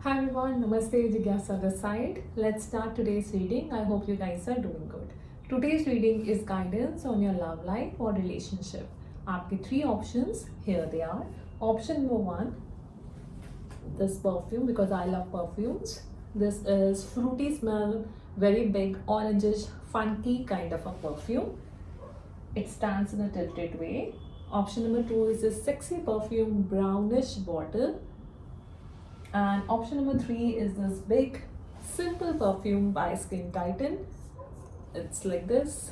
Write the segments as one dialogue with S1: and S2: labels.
S1: Hi everyone, Namaste, Jigyasa this side. Let's start today's reading. I hope you guys are doing good. Today's reading is guidance on your love life or relationship. आपके three options, here they are. Option number one, this perfume because I love perfumes. This is fruity smell, very big, orangish, funky kind of a perfume. It stands in a tilted way. Option number two is this sexy perfume, brownish bottle. And option number three is this big, simple perfume by Skin Titan. It's like this.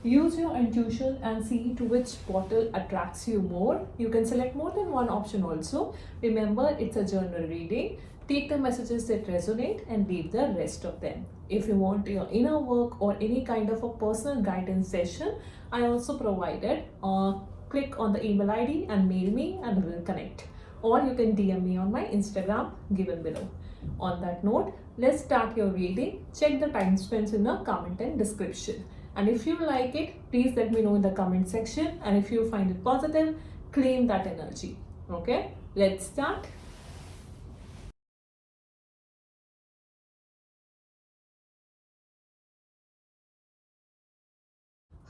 S1: Use your intuition and see to which bottle attracts you more. You can select more than one option also. Remember, it's a journal reading. Take the messages that resonate and leave the rest of them. If you want your inner work or any kind of a personal guidance session, I also provided. Click on the email ID and mail me and we'll connect. Or you can DM me on my Instagram given below. On that note, let's start your reading. Check the timestamps in the comment and description. And if you like it, please let me know in the comment section. And if you find it positive, claim that energy. Okay, let's start.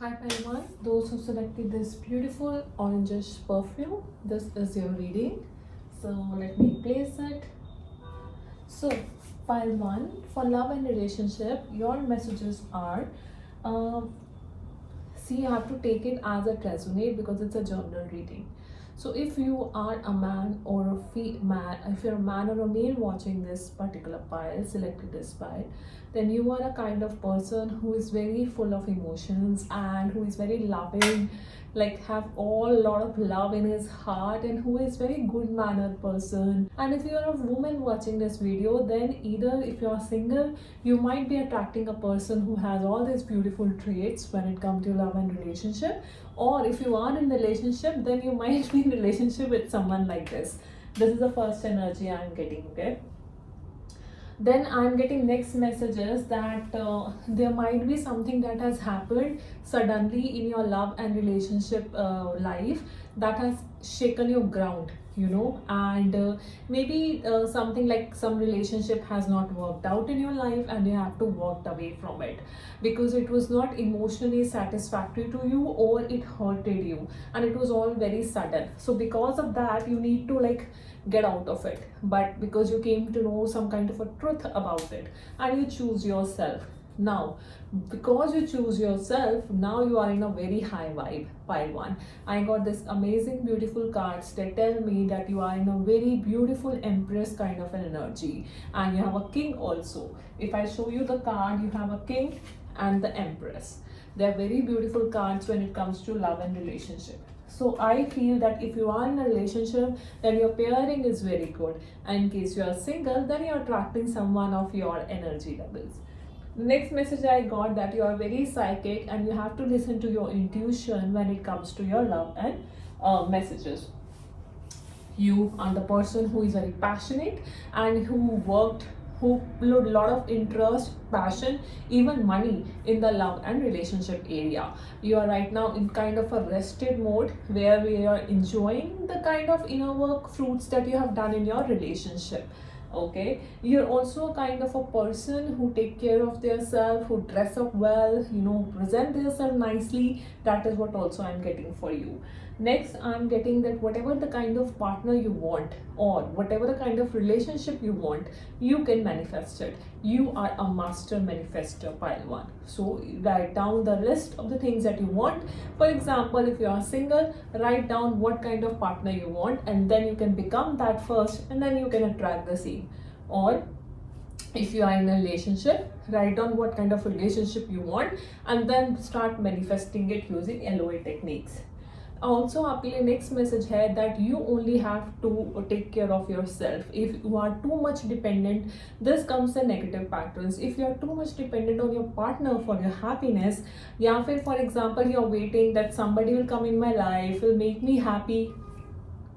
S1: Hi everyone, those who selected this beautiful orangish perfume, this is your reading. So let me place it. So pile 1, for love and relationship, your messages are see, you have to take it as it resonate because it's a journal reading. So if you are a man or a man, if you're a man or a male watching this particular pile, selected this pile, then you are a kind of person who is very full of emotions and who is very loving, like have all lot of love in his heart, and who is very good mannered person. And if you are a woman watching this video, then either if you are single, you might be attracting a person who has all these beautiful traits when it comes to love and relationship, or if you are in relationship, then you might be in relationship with someone like this. This is the first energy I'm getting. Okay, then I'm getting next messages that there might be something that has happened suddenly in your love and relationship life that has shaken your ground, and maybe something like some relationship has not worked out in your life and you have to walk away from it because it was not emotionally satisfactory to you, or it hurted you and it was all very sudden. So because of that, you need to like get out of it, but because you came to know some kind of a truth about it and you choose yourself now, because you choose yourself, now you are in a very high vibe. Pile 1, I got this amazing beautiful cards that tell me that you are in a very beautiful empress kind of an energy, and you have a king also. If I show you the card, you have a king and the empress. They are very beautiful cards when it comes to love and relationship. So I feel that if you are in a relationship, then your pairing is very good. And in case you are single, then you are attracting someone of your energy levels. Next message I got that you are very psychic and you have to listen to your intuition when it comes to your love and messages. You are the person who is very passionate and who put a lot of interest, passion, even money in the love and relationship area. You are right now in kind of a rested mode where we are enjoying the kind of inner work fruits that you have done in your relationship. Okay, you're also a kind of a person who take care of themselves, who dress up well, present themselves nicely. That is what also I'm getting for you. Next, I'm getting that whatever the kind of partner you want or whatever the kind of relationship you want, you can manifest it. You are a master manifester. Pile 1. So write down the list of the things that you want. For example, if you are single, write down what kind of partner you want, and then you can become that first, and then you can attract the same. Or if you are in a relationship, write down what kind of relationship you want and then start manifesting it using LOA techniques. Also आपके लिए next message है that you only have to take care of yourself. If you are too much dependent, this comes the negative patterns. If you are too much dependent on your partner for your happiness, या फिर for example you are waiting that somebody will come in my life, will make me happy,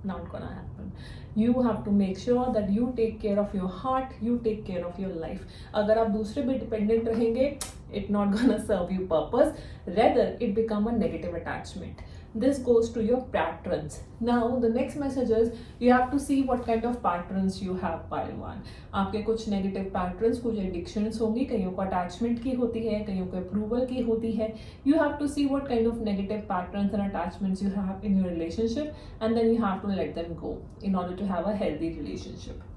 S1: not gonna happen. You have to make sure that you take care of your heart, you take care of your life. अगर आप दूसरे पे dependent रहेंगे, it not gonna serve you purpose, rather it become a negative attachment. This goes to your patterns. Now the next message is you have to see what kind of patterns you have. Pile 1, आपके कुछ negative patterns, कुछ addictions होंगी, कईयों को attachment की होती है, कईयों को अप्रूवल की होती है. You have to see what kind of negative patterns and attachments you have in your relationship, and then you have to let them go in order to have a healthy relationship.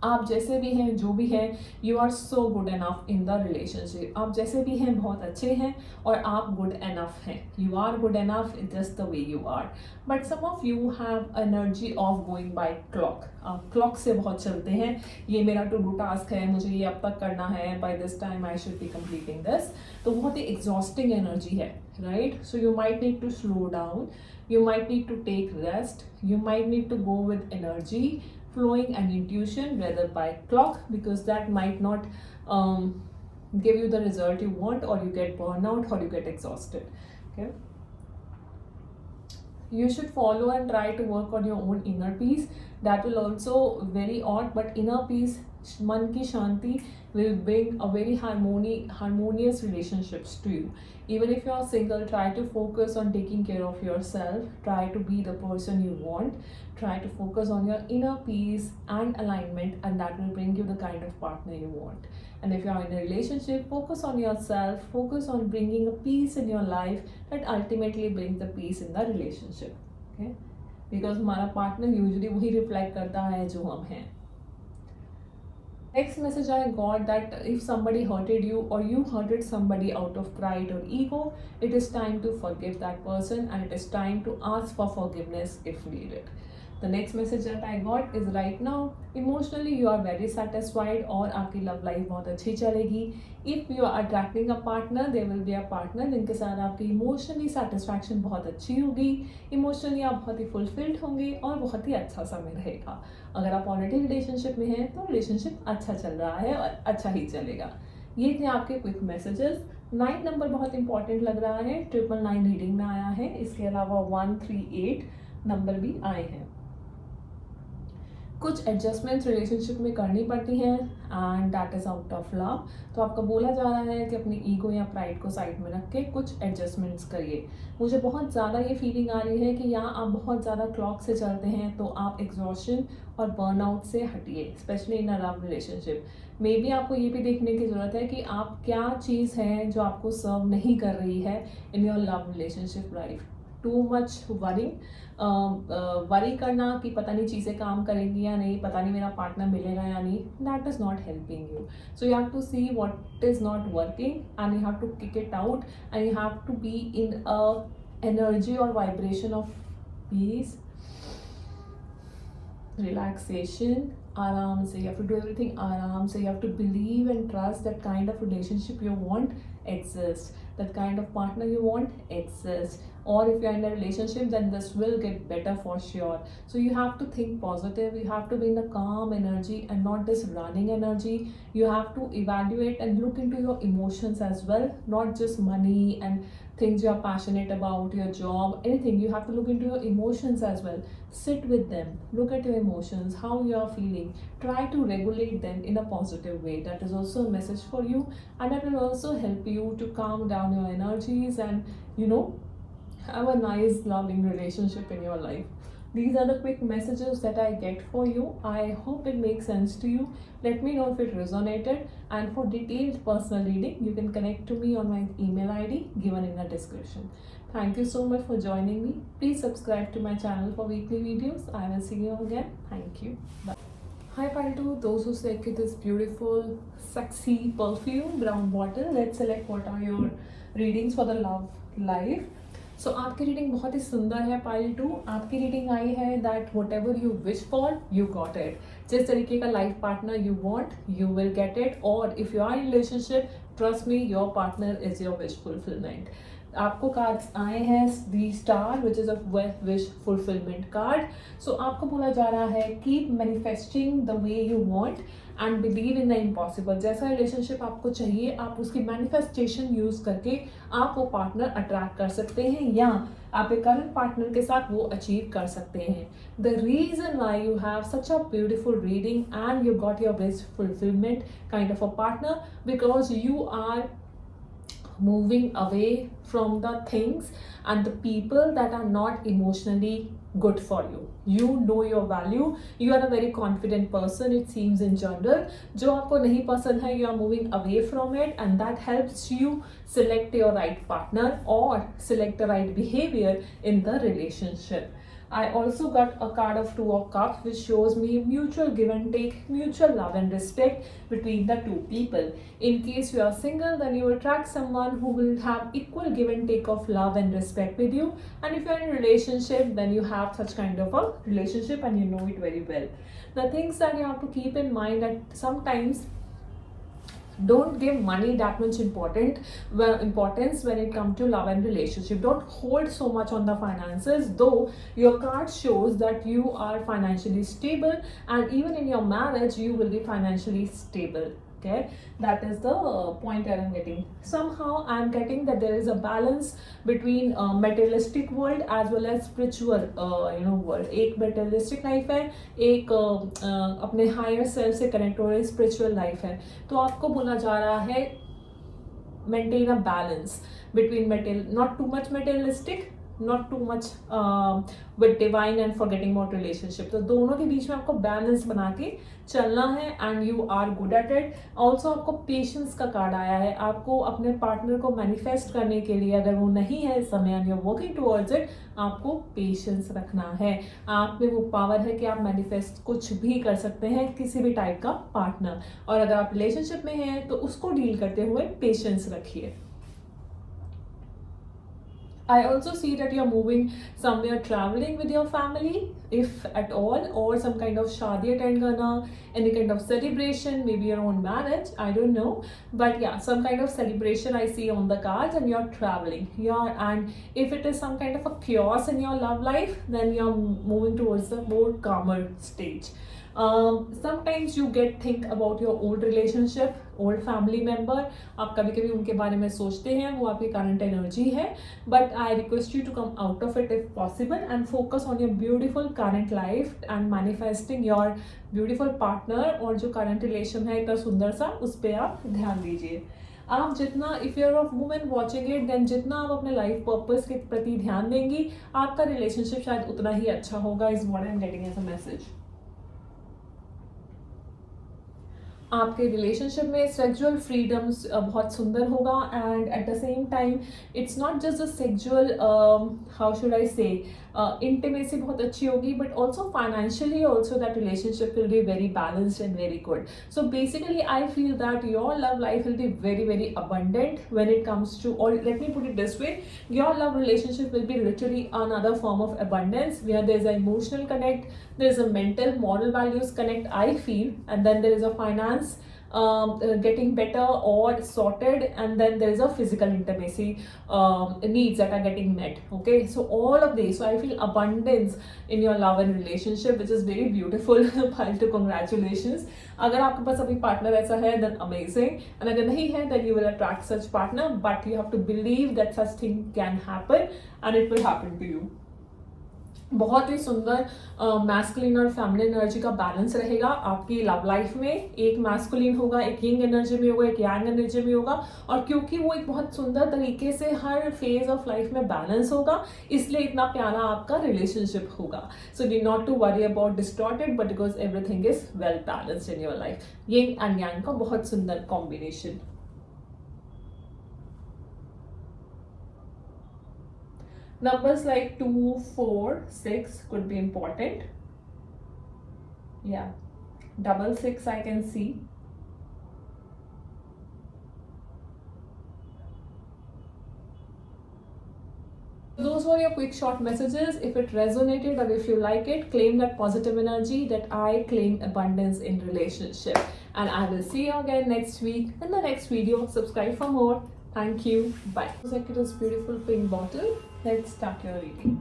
S1: आप जैसे भी हैं, जो भी हैं, you are so good enough in the relationship. आप जैसे भी हैं बहुत अच्छे हैं और आप गुड एनफ हैं. You are good enough just the way you are. But some of you have energy of going by clock. आप क्लॉक से बहुत चलते हैं. ये मेरा टू डू टास्क है, मुझे ये अब तक करना है, by this time I should be completing this. तो बहुत ही एग्जॉस्टिंग एनर्जी है, right? So you might need to slow down, you might need to take rest, you might need to go with energy flowing and intuition rather by clock, because that might not give you the result you want, or you get burnout or you get exhausted. Okay, you should follow and try to work on your own inner peace. That will also very odd, but inner peace, मन की शांति will bring a very harmonious relationships to you. Even if you are single, try to focus on taking care of yourself. Try to be the person you want. Try to focus on your inner peace and alignment, and that will bring you the kind of partner you want. And if you are in a relationship, focus on yourself. Focus on bringing a peace in your life that ultimately brings the peace in the relationship. Okay? Because हमारा partner usually वही reflect करता है जो हम हैं. Next message I got, that if somebody hurted you or you hurted somebody out of pride or ego, it is time to forgive that person, and it is time to ask for forgiveness if needed. The next message that I got is, right now emotionally you are very satisfied और आपकी love life बहुत अच्छी चलेगी. If you are attracting a partner, there will be a partner जिनके साथ आपकी emotionally satisfaction बहुत अच्छी होगी. Emotionally आप बहुत ही fulfilled होंगे और बहुत ही अच्छा समय रहेगा. अगर आप ऑलरेडी रिलेशनशिप में हैं तो रिलेशनशिप अच्छा चल रहा है और अच्छा ही चलेगा. ये थे आपके क्विक मैसेजेस. 9 नंबर बहुत इंपॉर्टेंट लग रहा है, 999 रीडिंग में आया है. इसके अलावा 138 नंबर भी आए हैं. कुछ एडजस्टमेंट्स रिलेशनशिप में करनी पड़ती हैं, and that is out of love. तो आपको बोला जा रहा है कि अपनी ईगो या प्राइड को साइड में रख के कुछ एडजस्टमेंट्स करिए. मुझे बहुत ज़्यादा ये फीलिंग आ रही है कि यहाँ आप बहुत ज़्यादा क्लॉक से चलते हैं, तो आप एग्जॉशन और बर्नआउट से हटिए, specially in a love relationship. Maybe आपको ये भी देखने की ज़रूरत है कि आप क्या चीज़ है जो आपको सर्व नहीं कर रही है in your love relationship life. Too much worry करना कि पता नहीं चीज़ें काम करेंगी या नहीं, पता नहीं मेरा पार्टनर मिलेगा या नहीं, that is not helping you. So you have to see what is not working, and you have to kick it out, and you have to be in a energy or vibration of peace, relaxation, आराम से. You have to do everything आराम से. You have to believe and trust that kind of relationship you want exists, that kind of partner you want exists. Or if you are in a relationship, then this will get better for sure. So you have to think positive. You have to be in a calm energy and not this running energy. You have to evaluate and look into your emotions as well, not just money and things you are passionate about, your job, anything. You have to look into your emotions as well. Sit with them, look at your emotions, how you are feeling, try to regulate them in a positive way. That is also a message for you, and that will also help you to calm down your energies and, you know, have a nice loving relationship in your life. These are the quick messages that I get for you. I hope it makes sense to you. Let me know if it resonated, and for detailed personal reading you can connect to me on my email ID given in the description. Thank you so much for joining me. Please subscribe to my channel for weekly videos. I will see you again. Thank you. Bye. Hi pile 2, those who select this beautiful sexy perfume brown bottle, let's select what are your readings for the love life. सो आपकी reading बहुत ही सुंदर है pile 2. आपकी reading आई है that whatever you wish for you got it. जिस तरीके का life partner you want you will get it, और if you are in relationship, trust me, your partner is your wish fulfilment. आपको cards आए हैं the star which is a wish fulfilment card. So आपको बोला जा रहा है keep manifesting the way you want and believe in the impossible. जैसा relationship आपको चाहिए, आप उसकी मैनिफेस्टेशन यूज़ करके आप वो पार्टनर अट्रैक्ट कर सकते हैं, या आप एक करंट पार्टनर के साथ वो अचीव कर सकते हैं. The reason why you have such a beautiful reading and you got your wish fulfillment kind of a partner, because you are moving away from the things and the people that are not emotionally good for you. You know your value, you are a very confident person, it seems in general. जो आपको नहीं पसंद है, you are moving away from it, and that helps you select your right partner or select the right behavior in the relationship. I also got a card of Two of Cups, which shows me mutual give and take, mutual love and respect between the two people. In case you are single, then you attract someone who will have equal give and take of love and respect with you. And if you are in a relationship, then you have such kind of a relationship and you know it very well. The things that you have to keep in mind that sometimes don't give money that much importance when it comes to love and relationship. Don't hold so much on the finances, though your card shows that you are financially stable, and even in your marriage you will be financially stable. Okay, that is the point that I'm getting. Somehow I'm getting that there is a balance between materialistic world as well as spiritual world. एक materialistic life है, एक अपने higher self से connect हो रही spiritual life है. तो आपको बोला जा रहा है maintain a balance between not too much materialistic, not too much with divine and forgetting about relationship. तो दोनों के बीच में आपको बैलेंस बना के चलना है and you are good at it. Also आपको पेशेंस का कार्ड आया है. आपको अपने पार्टनर को मैनिफेस्ट करने के लिए, अगर वो नहीं है इस समय and you are working towards it, आपको पेशेंस रखना है. आप में वो पावर है कि आप मैनिफेस्ट कुछ भी कर सकते हैं, किसी भी टाइप का पार्टनर. और अगर आप रिलेशनशिप में हैं तो उसको डील करते हुए पेशेंस रखिए. I also see that you're moving somewhere, traveling with your family, if at all, or some kind of shadi attend karna, any kind of celebration, maybe your own marriage, I don't know. But yeah, some kind of celebration I see on the cards, and you're traveling. And if it is some kind of a chaos in your love life, then you're moving towards the more calmer stage. Sometimes you get think about your old relationship, old family member. आप कभी कभी उनके बारे में सोचते हैं, वो आपकी करंट एनर्जी है. But I request you to come out of it if possible and focus on your beautiful current life and manifesting your beautiful partner. और जो करंट रिलेशन है इतना सुंदर सा, उस पर आप ध्यान दीजिए. आप जितना, if you are of women watching it, then जितना आप अपने लाइफ पर्पस के प्रति ध्यान देंगी, आपका रिलेशनशिप शायद उतना ही अच्छा होगा. Is what I am getting as a message. आपके रिलेशनशिप में सेक्सुअल फ्रीडम्स बहुत सुंदर होगा. And at the same time it's not just the sexual, how should I say, intimacy बहुत अच्छी होगी, but also financially also that relationship will be very balanced and very good. So basically I feel that your love life will be very very abundant when it comes to, or let me put it this way, your love relationship will be literally another form of abundance where there is an emotional connect, there is a mental moral values connect, I feel, and then there is a finance getting better or sorted, and then there is a physical intimacy needs that are getting met. Okay, so all of these, so I feel abundance in your love and relationship, which is very beautiful. to congratulations. अगर आपके पास अभी partner ऐसा है, then amazing, and अगर नहीं है, then you will attract such partner, but you have to believe that such thing can happen and it will happen to you. बहुत ही सुंदर मैस्कुलिन और फेमिनिन एनर्जी का बैलेंस रहेगा आपकी लव लाइफ में. एक मैस्कुलिन होगा, एक यंग एनर्जी में होगा, एक यांग एनर्जी में होगा. और क्योंकि वो एक बहुत सुंदर तरीके से हर फेज ऑफ लाइफ में बैलेंस होगा, इसलिए इतना प्यारा आपका रिलेशनशिप होगा. So do not to worry about distorted, but because everything is well balanced in your life. Yang and yang का बहुत सुंदर combination. Numbers like 2, 4, 6 could be important. Yeah, 666 I can see. Those were your quick short messages. If it resonated or if you like it, claim that positive energy that I claim abundance in relationship. And I will see you again next week in the next video. Subscribe for more. Thank you. Bye. Looks like it is beautiful pink bottle. Let's start your reading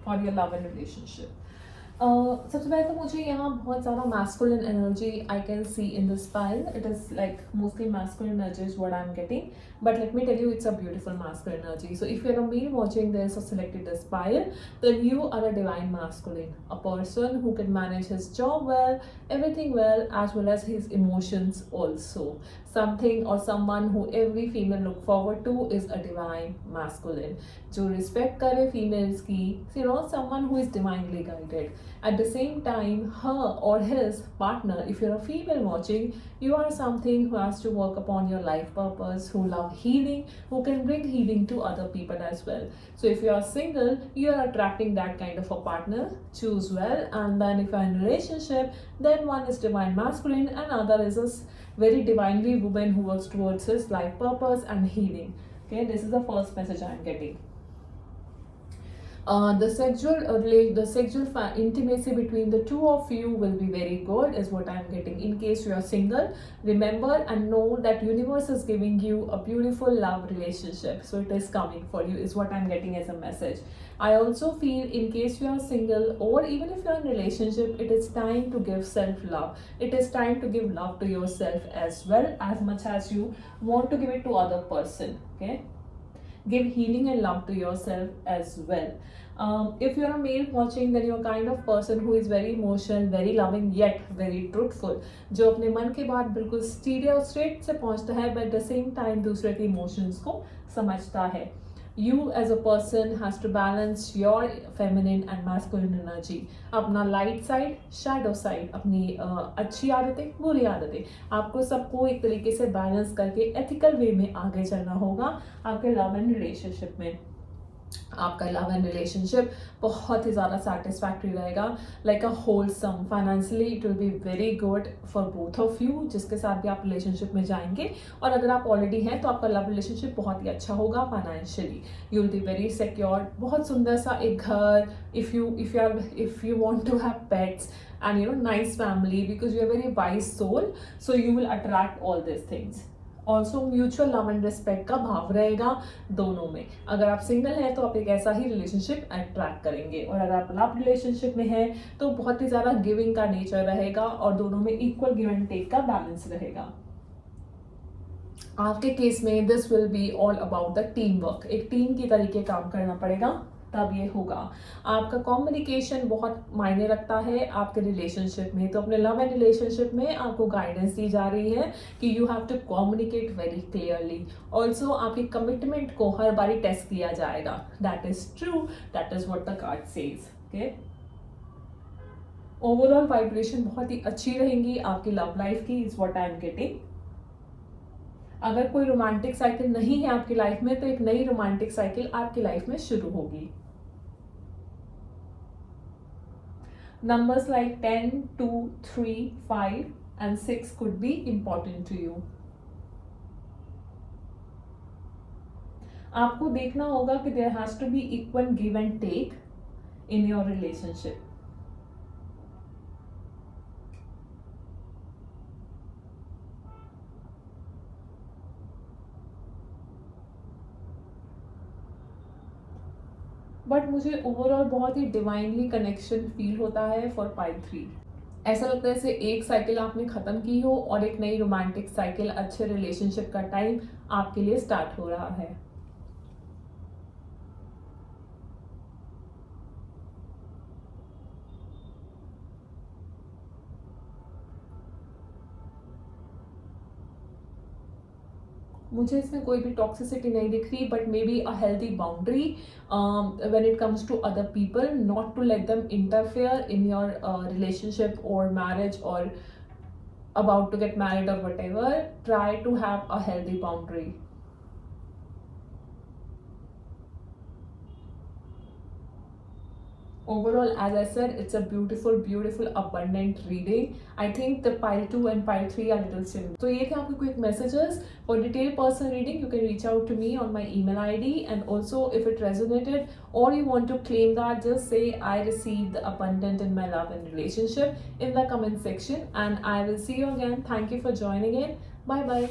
S1: for your love and relationship. सबसे पहले तो मुझे यहाँ बहुत ज़्यादा masculine energy I can see in this pile. It is like mostly masculine energy is what I'm getting. But let me tell you, it's a beautiful masculine energy. So if you're a male watching this or selected this pile, then you are a divine masculine. A person who can manage his job well, everything well, as well as his emotions also. Something or someone who every female look forward to is a divine masculine. जो respect करे females की, someone who is divinely guided. At the same time, her or his partner, if you're a female watching, you are something who has to work upon your life purpose, who love healing, who can bring healing to other people as well. So if you are single, you are attracting that kind of a partner. Choose well. And then if you're in a relationship, then one is divine masculine and other is a very divinely woman who works towards his life purpose and healing. Okay, this is the first message I'm getting. The sexual intimacy between the two of you will be very good is what I'm getting. In case you are single, remember and know that universe is giving you a beautiful love relationship, so it is coming for you is what I'm getting as a message. I also feel in case you are single or even if you are in a relationship, it is time to give self-love. It is time to give love to yourself as well, as much as you want to give it to other person. Okay, give healing and love to yourself as well. If you're a male watching, then you're kind of person who is very emotional, very loving, yet very truthful. जो अपने मन की बात बिल्कुल straight से पहुंचता है, but at the same time दूसरे के इमोशंस को समझता है. You as a person has to balance your feminine and masculine energy. अपना light side, shadow side, अपनी अच्छी आदतें, बुरी आदतें, आपको सबको एक तरीके से बैलेंस करके ethical way में आगे चलना होगा आपके love and relationship में. आपका लव एंड रिलेशनशिप बहुत ही ज़्यादा सेटिस्फैक्ट्री रहेगा, like a wholesome. Financially it will be very good for both of you, जिसके साथ भी आप रिलेशनशिप में जाएंगे. और अगर आप ऑलरेडी हैं तो आपका लव रिलेशनशिप बहुत ही अच्छा होगा. Financially you will be very secure. बहुत सुंदर सा एक घर, if you want to have pets and nice family, because you are very wise soul, so you will attract all these things. Also mutual love and respect का भाव रहेगा दोनों में. अगर आप सिंगल हैं तो आप एक ऐसा ही रिलेशनशिप अट्रैक्ट करेंगे, और अगर आप लव रिलेशनशिप में हैं तो बहुत ही ज़्यादा गिविंग का नेचर रहेगा और दोनों में इक्वल गिव एंड टेक का बैलेंस रहेगा. आपके केस में this will be all about the team work. एक टीम की तरीके काम करना पड़ेगा तब ये होगा. आपका कम्युनिकेशन बहुत मायने रखता है आपके रिलेशनशिप में. तो अपने लव एंड रिलेशनशिप में आपको गाइडेंस दी जा रही है कि you have to communicate very clearly. Also आपकी कमिटमेंट को हर बारी टेस्ट किया जाएगा. That is true, that is what the card says. Okay, overall vibration बहुत ही अच्छी रहेंगी आपकी लव लाइफ की, is what I am getting. अगर कोई रोमांटिक साइकिल नहीं है आपकी लाइफ में तो एक नई रोमांटिक साइकिल आपकी लाइफ में शुरू होगी. Numbers like 10, 2, 3, 5 and 6 could be important to you. आपको देखना होगा कि there has to be equal give and take in your relationship. But मुझे ओवरऑल बहुत ही डिवाइनली कनेक्शन फील होता है फॉर पाइल 3. ऐसा लगता है जैसे एक साइकिल आपने ख़त्म की हो और एक नई रोमांटिक साइकिल, अच्छे रिलेशनशिप का टाइम आपके लिए स्टार्ट हो रहा है. मुझे इसमें कोई भी टॉक्सिसिटी नहीं दिख रही, but may be a healthy boundary when it comes to other people, not to let them interfere in your relationship or marriage or about to get married or whatever. Try to have a healthy boundary. Overall, as I said, it's a beautiful, beautiful, abundant reading. I think the pile 2 and pile 3 are little similar. So ये थे आपके quick messages. For detailed personal reading, you can reach out to me on my email ID. And also, if it resonated or you want to claim that, just say I received the abundant in my love and relationship in the comment section. And I will see you again. Thank you for joining in. Bye bye.